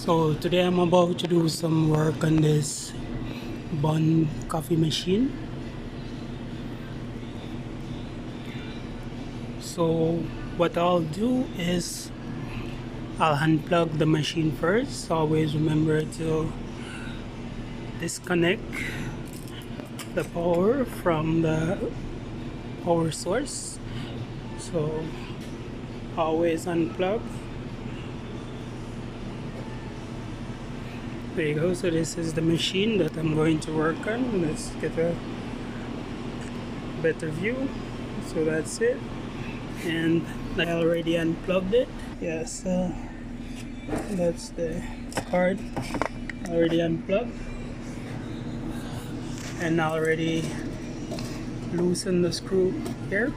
So today I'm about to do some work on this Bunn coffee machine. So what I'll do is I'll unplug the machine first. Always remember to disconnect the power from the power source. So always unplug. There you go. So this is the machine that I'm going to work on. Let's get a better view. So that's it, and I already unplugged it. Yeah, so that's the card already unplugged, and already loosen the screw here.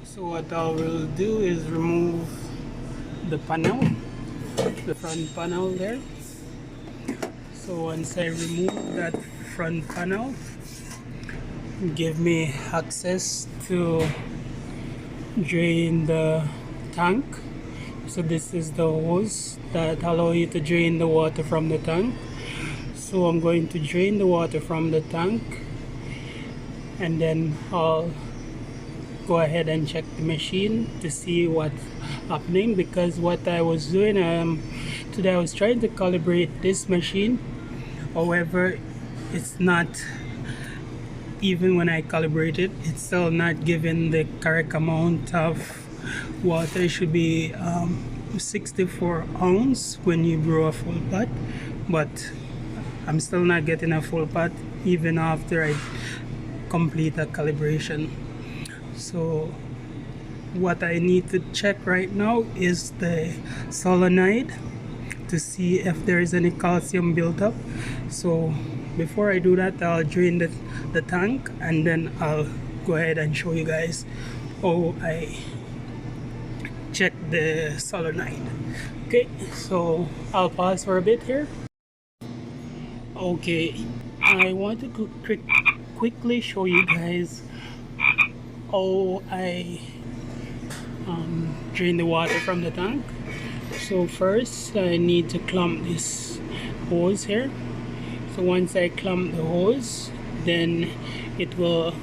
So what I will do is remove the panel, the front panel there. So once I remove that front panel, give me access to drain the tank. So this is the hose that allow you to drain the water from the tank. So I'm going to drain the water from the tank, and then I'll go ahead and check the machine to see what's happening, because what I was doing today I was trying to calibrate this machine. However, it's not, even when I calibrate it, it's still not giving the correct amount of water. It should be 64 ounce when you brew a full pot, but I'm still not getting a full pot even after I complete a calibration. So what I need to check right now is the solenoid to see if there is any calcium buildup. So before I do that, I'll drain the tank, and then I'll go ahead and show you guys how I check the solenoid. Okay, so I'll pause for a bit here. Okay, I want to quickly show you guys how I drain the water from the tank. So first I need to clamp this hose here. So once I clamp the hose, then it will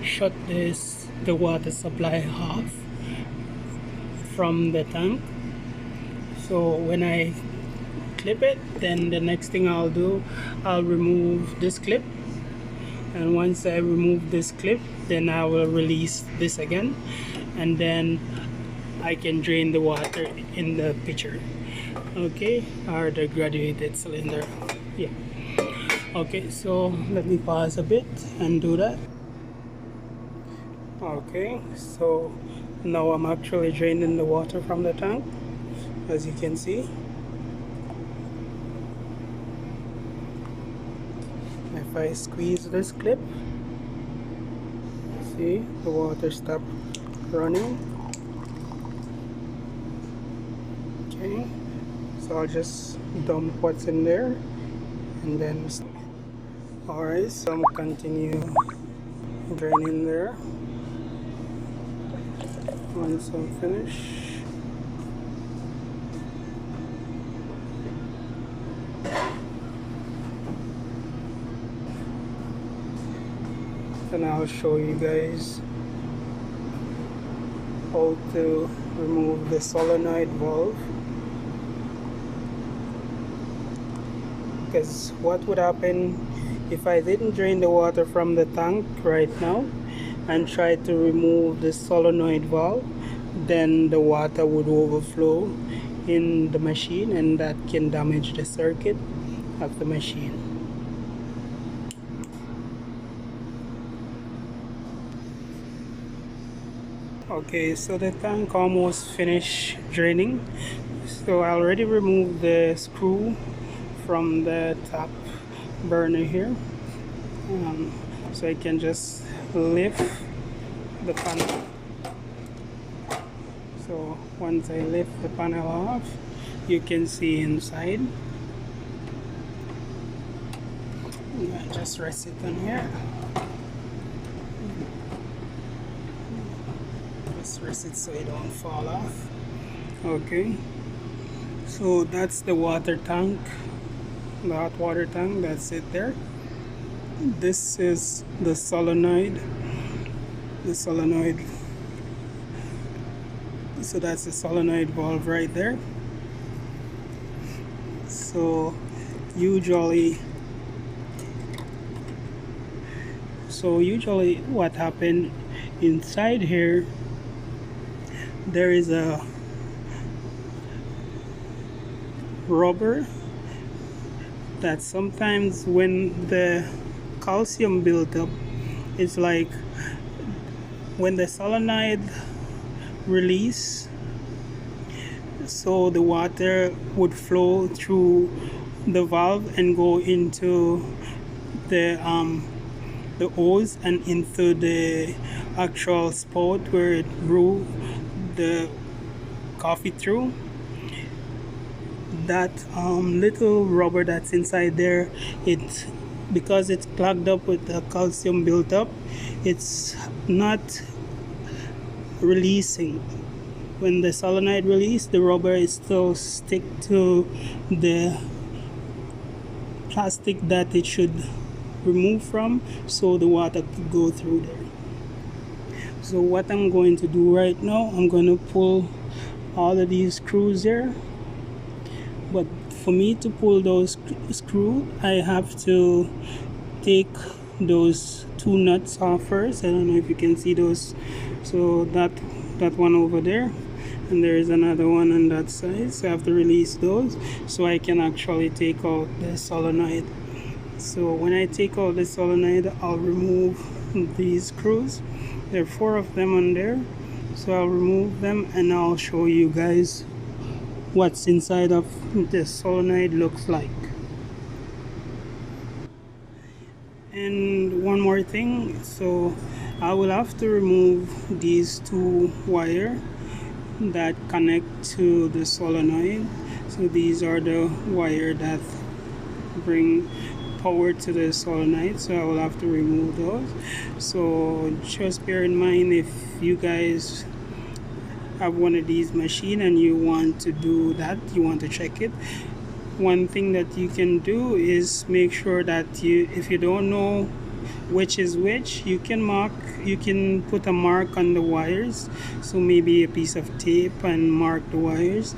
shut the water supply off from the tank. So when I clip it, then the next thing I'll do, I'll remove this clip, and once I remove this clip, then I will release this again, and then I can drain the water in the pitcher, okay, or the graduated cylinder. Yeah. Okay, so let me pause a bit and do that. Okay, so now I'm actually draining the water from the tank, as you can see. If I squeeze this clip, see, the water stopped running. Okay, so I'll just dump what's in there, and then alright, so I'm continue draining there. Once I'm finished, and I'll show you guys how to remove the solenoid valve. Because what would happen if I didn't drain the water from the tank right now and try to remove the solenoid valve, then the water would overflow in the machine, and that can damage the circuit of the machine. Okay, so the tank almost finished draining. So I already removed the screw from the top burner here, so I can just lift the panel. So once I lift the panel off, you can see inside. Just rest it on here. Just rest it so it don't fall off. Okay, So that's the water tank, the hot water tank, that's it there. This is the solenoid, so that's the solenoid valve right there. So usually what happened inside here, there is a rubber that sometimes when the calcium built up, it's like when the solenoid release, so the water would flow through the valve and go into the hose and into the actual spout where it brew the coffee through. That little rubber that's inside there, because it's clogged up with the calcium built up, it's not releasing. When the solenoid release, the rubber is still stick to the plastic that it should remove from, so the water could go through there. So what I'm going to do right now, I'm going to pull all of these screws there. But for me to pull those screws, I have to take those two nuts off first. I don't know if you can see those. So that one over there, and there is another one on that side. So I have to release those so I can actually take out the solenoid. So when I take out the solenoid, I'll remove these screws. There are 4 of them on there. So I'll remove them and I'll show you guys what's inside of the solenoid looks like. And one more thing, so I will have to remove these 2 wires that connect to the solenoid. So these are the wires that bring power to the solenoid, so I will have to remove those. So just bear in mind, if you guys have one of these machines and you want to do that, you want to check it, one thing that you can do is make sure that if you don't know which is which, you can put a mark on the wires. So maybe a piece of tape and mark the wires,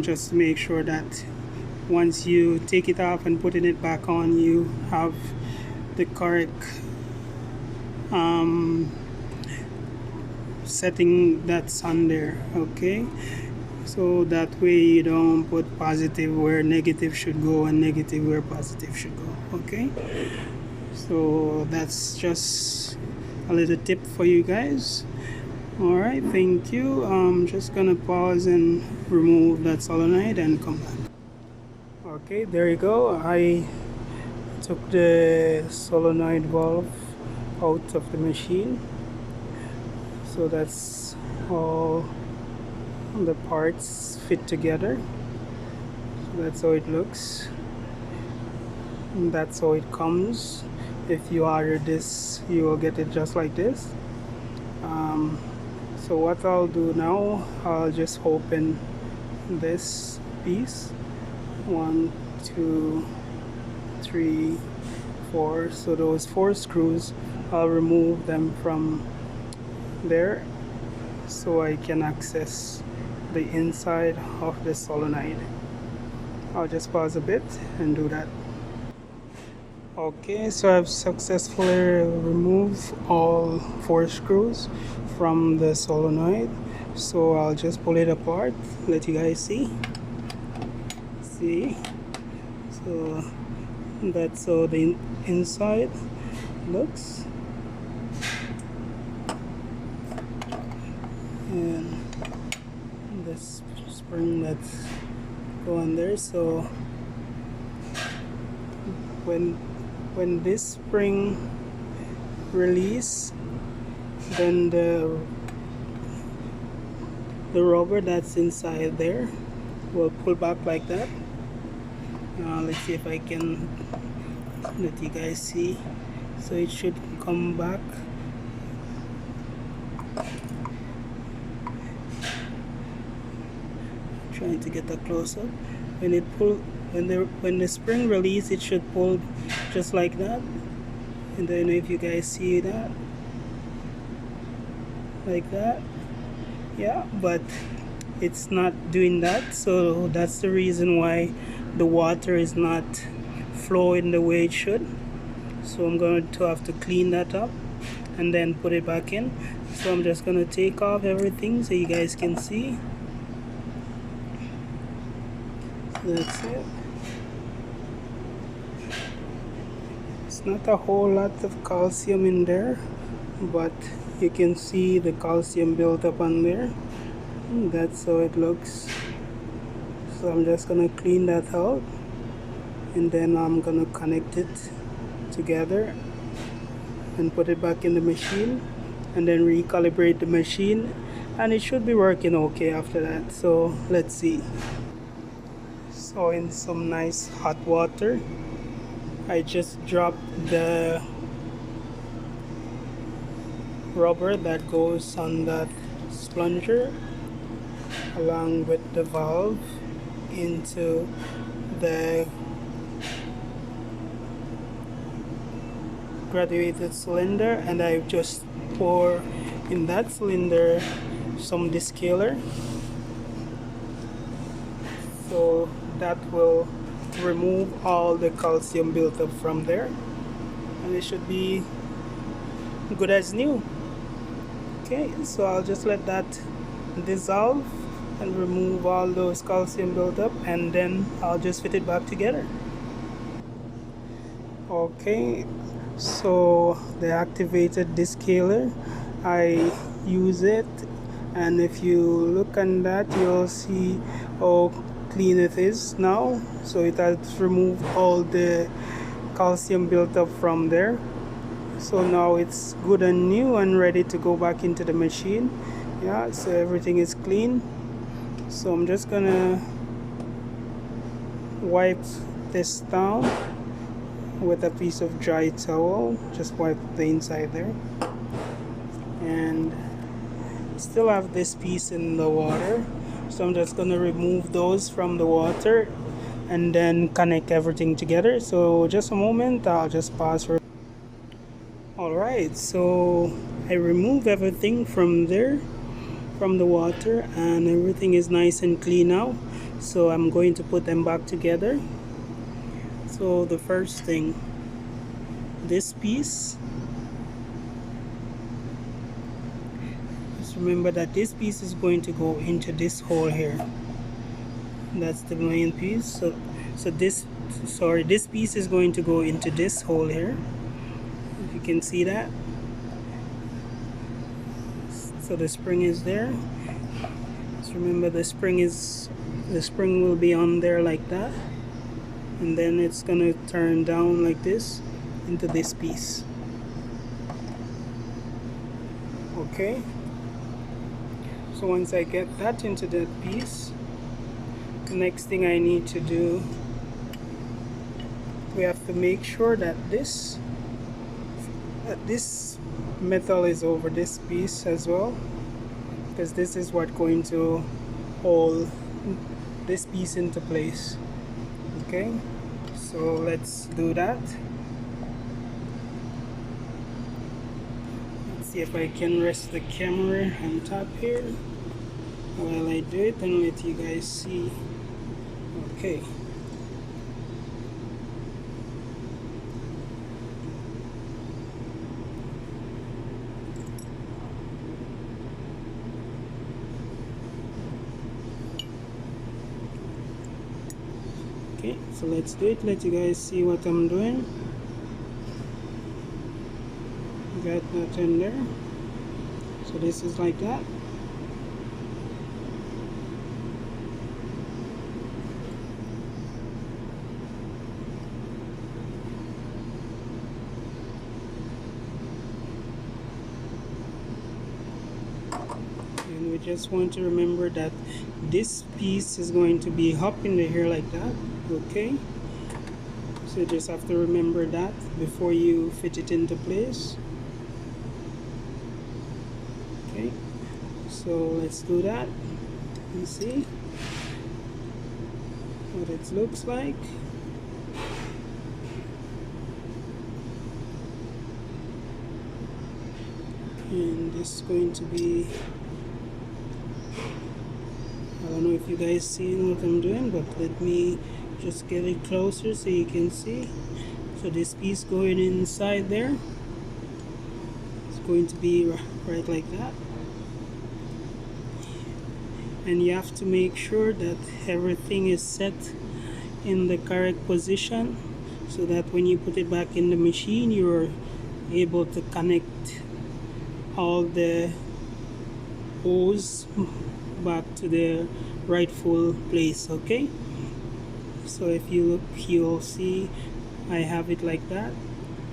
just to make sure that once you take it off and putting it back on, you have the correct setting that's on there. Okay, so that way you don't put positive where negative should go and negative where positive should go. Okay, so that's just a little tip for you guys. All right, thank you. I'm just gonna pause and remove that solenoid and come back. Okay, there you go. I took the solenoid valve out of the machine. So that's all the parts fit together. So that's how it looks. And that's how it comes. If you order this, you will get it just like this. So what I'll do now, I'll just open this piece. 1, 2, 3, 4. So those 4 screws, I'll remove them from there so I can access the inside of the solenoid. I'll just pause a bit and do that. Okay, so I've successfully removed all 4 screws from the solenoid. So I'll just pull it apart, let you guys see. So that's how the inside looks, and this spring that's going there. So when this spring release, then the rubber that's inside there will pull back like that. Let's see if I can let you guys see. So it should come back. trying to get a close up. When it pull, when the spring release, it should pull just like that. And I don't know if you guys see that, like that. Yeah, but it's not doing that, so that's the reason why the water is not flowing the way it should. So I'm going to have to clean that up and then put it back in. So I'm just going to take off everything so you guys can see. So that's it. It's not a whole lot of calcium in there, but you can see the calcium built up on there. That's how it looks. So I'm just gonna clean that out, and then I'm gonna connect it together and put it back in the machine, and then recalibrate the machine, and it should be working okay after that. So let's see. So in some nice hot water, I just dropped the rubber that goes on that plunger along with the valve into the graduated cylinder, and I just pour in that cylinder some descaler, so that will remove all the calcium built up from there, and it should be good as new. Okay, so I'll just let that dissolve and remove all those calcium built up, and then I'll just fit it back together. Okay, so the activated descaler, I use it, and if you look on that, you'll see how clean it is now. So it has removed all the calcium built up from there. So now it's good and new and ready to go back into the machine. Yeah, so everything is clean. So I'm just gonna wipe this down with a piece of dry towel. Just wipe the inside there, and still have this piece in the water, so I'm just gonna remove those from the water and then connect everything together. So just a moment, I'll just pause for. Alright, so I remove everything from there, from the water, and everything is nice and clean now. So I'm going to put them back together. So the first thing, this piece, just remember that this piece is going to go into this hole here. That's the main piece. This piece is going to go into this hole here. If you can see that. So the spring is there. Just remember the spring will be on there like that, and then it's gonna turn down like this into this piece. Okay, so once I get that into that piece, the next thing I need to do, we have to make sure that this metal is over this piece as well, because this is what's going to hold this piece into place. Okay, so let's do that. Let's see if I can rest the camera on top here while I do it and let you guys see. Okay. Okay, so let's do it, let you guys see what I'm doing. Got that in there. So this is like that. And we just want to remember that this piece is going to be up in the here like that. Okay, so you just have to remember that before you fit it into place. Okay, so let's do that. You see, what it looks like. And this is going to be, I don't know if you guys seeing what I'm doing, but let me just get it closer so you can see. So this piece going inside there, it's going to be right like that. And you have to make sure that everything is set in the correct position so that when you put it back in the machine, you're able to connect all the hose back to the rightful place. Okay, so if you look, you'll see I have it like that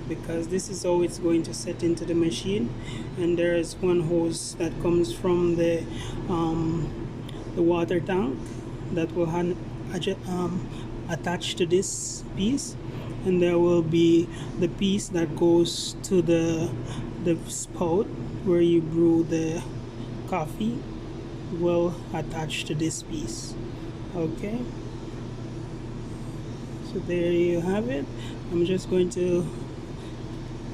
because this is how it's going to set into the machine. And there is one hose that comes from the water tank that will attach to this piece, and there will be the piece that goes to the spout where you brew the coffee will attach to this piece. Okay, so there you have it. I'm just going to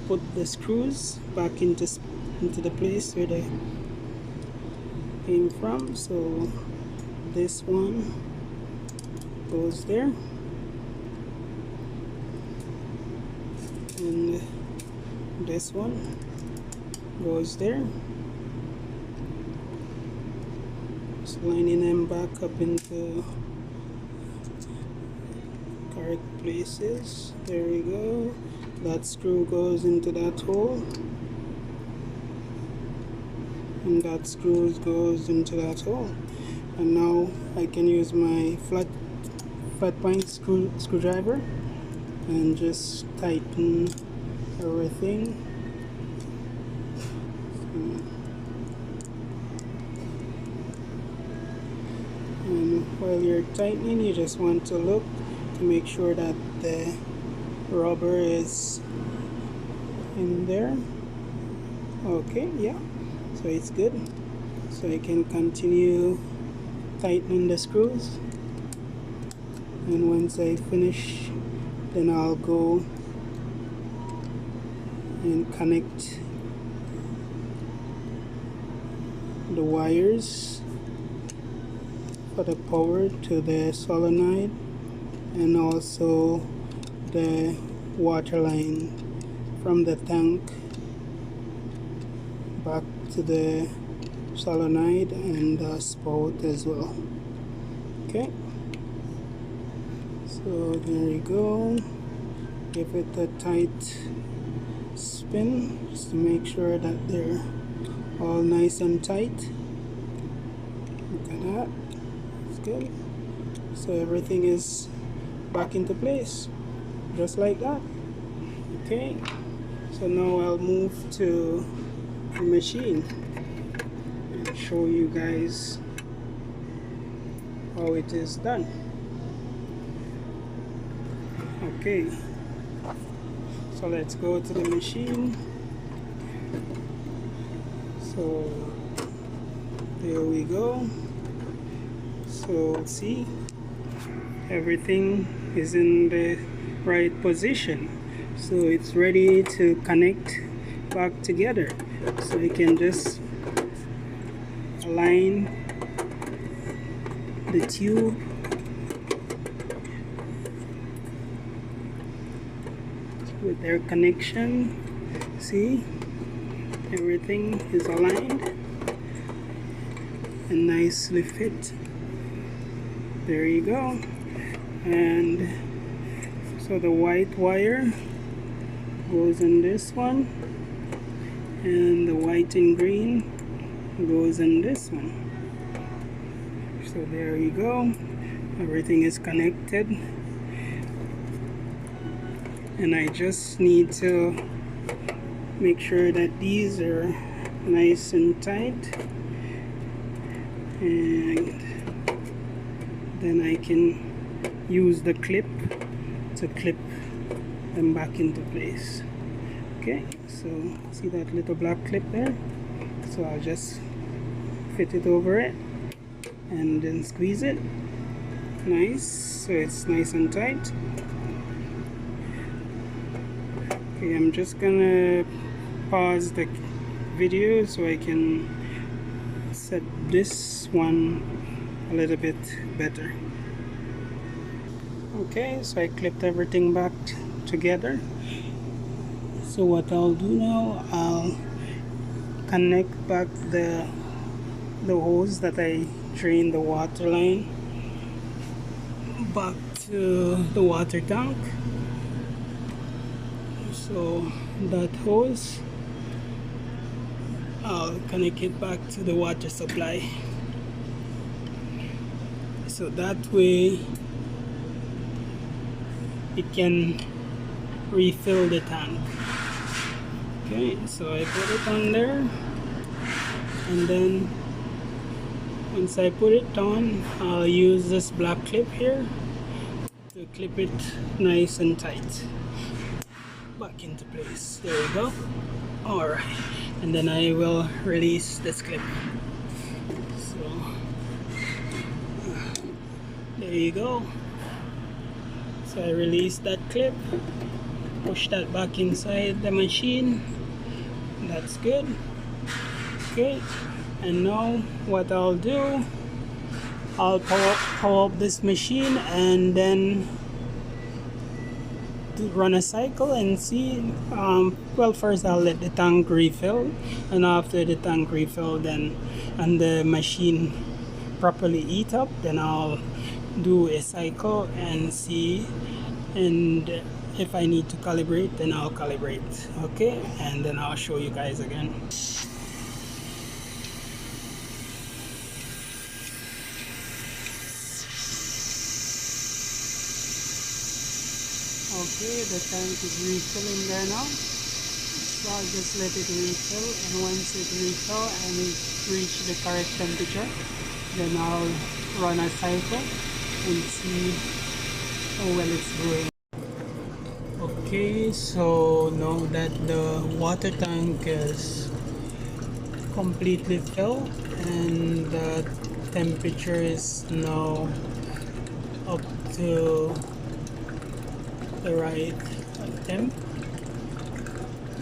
put the screws back into the place where they came from. So this one goes there, and this one goes there. Just lining them back up into correct places. There we go. That screw goes into that hole, and that screw goes into that hole. And now I can use my flat point screwdriver and just tighten everything. And while you're tightening, you just want to look to make sure that the rubber is in there. Okay, yeah, so it's good. So I can continue tightening the screws, and once I finish, then I'll go and connect the wires for the power to the solenoid, and also the water line from the tank back to the solenoid and the spout as well. Okay, so there you go. Give it a tight spin just to make sure that they're all nice and tight. Look at that, it's good. So everything is back into place just like that. Okay, so now I'll move to the machine and show you guys how it is done. Okay, so let's go to the machine. So there we go. So see, everything is in the right position, so it's ready to connect back together. So you can just align the tube with their connection. See, everything is aligned and nicely fit. There you go. And so the white wire goes in this one, and the white and green goes in this one. So there you go, everything is connected, and I just need to make sure that these are nice and tight, and then I can use the clip to clip them back into place. Okay, so see that little black clip there? So I'll just fit it over it and then squeeze it, nice, so it's nice and tight. Okay, I'm just gonna pause the video so I can set this one a little bit better. Okay, so I clipped everything back together. So what I'll do now, I'll connect back the hose that I drained the water line back to the water tank. So that hose, I'll connect it back to the water supply, so that way it can refill the tank. Okay, so I put it on there, and then once I put it on, I'll use this black clip here to clip it nice and tight back into place. There we go. Alright, and then I will release this clip. So there you go. So I release that clip, push that back inside the machine. That's good. Okay, and now what I'll do, I'll power up this machine and then run a cycle and see. Well, first I'll let the tank refill, and after the tank refill, then and the machine properly heat up, then I'll do a cycle and see, and if I need to calibrate, then I'll calibrate. Okay, and then I'll show you guys again. Okay, the tank is refilling there now, so I'll just let it refill, and once it refills and it reaches the correct temperature, then I'll run a cycle and see how well it's brewing. Okay, so now that the water tank is completely filled and the temperature is now up to the right temp,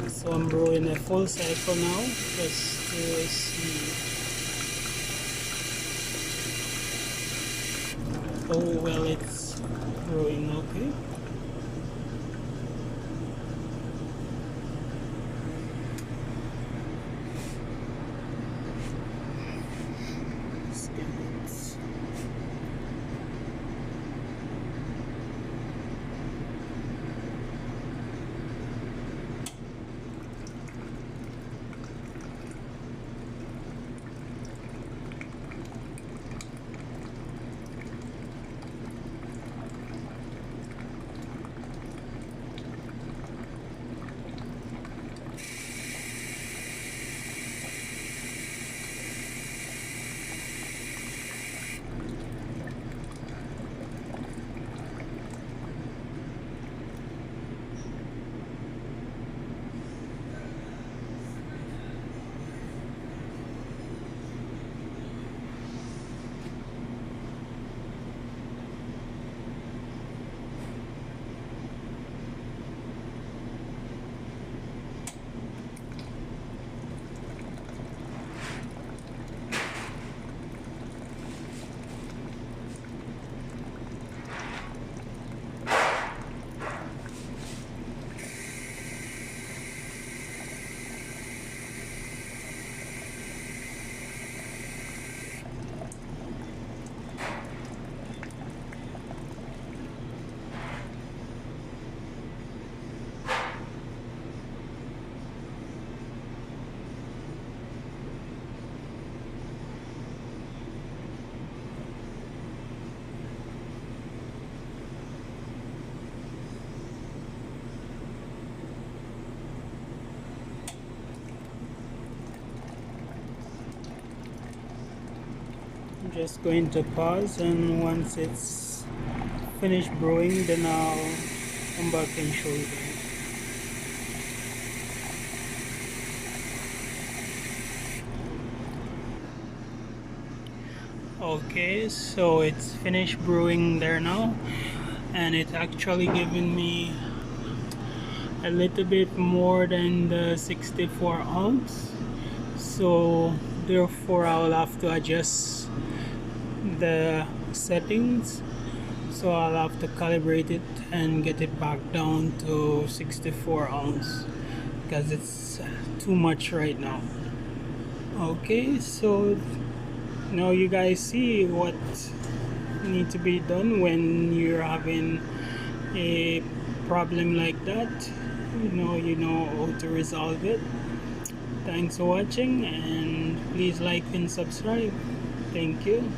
so I'm brewing a full cycle now just to see how well it's brewing. Okay, I'm just going to pause, and once it's finished brewing, then I'll come back and show you guys. Okay, so it's finished brewing there now, and it's actually giving me a little bit more than the 64 ounce, so therefore I'll have to adjust the settings. So I'll have to calibrate it and get it back down to 64 ounce because it's too much right now. Okay, so now you guys see what needs to be done when you're having a problem like that. You know how to resolve it. Thanks for watching, and please like and subscribe. Thank you.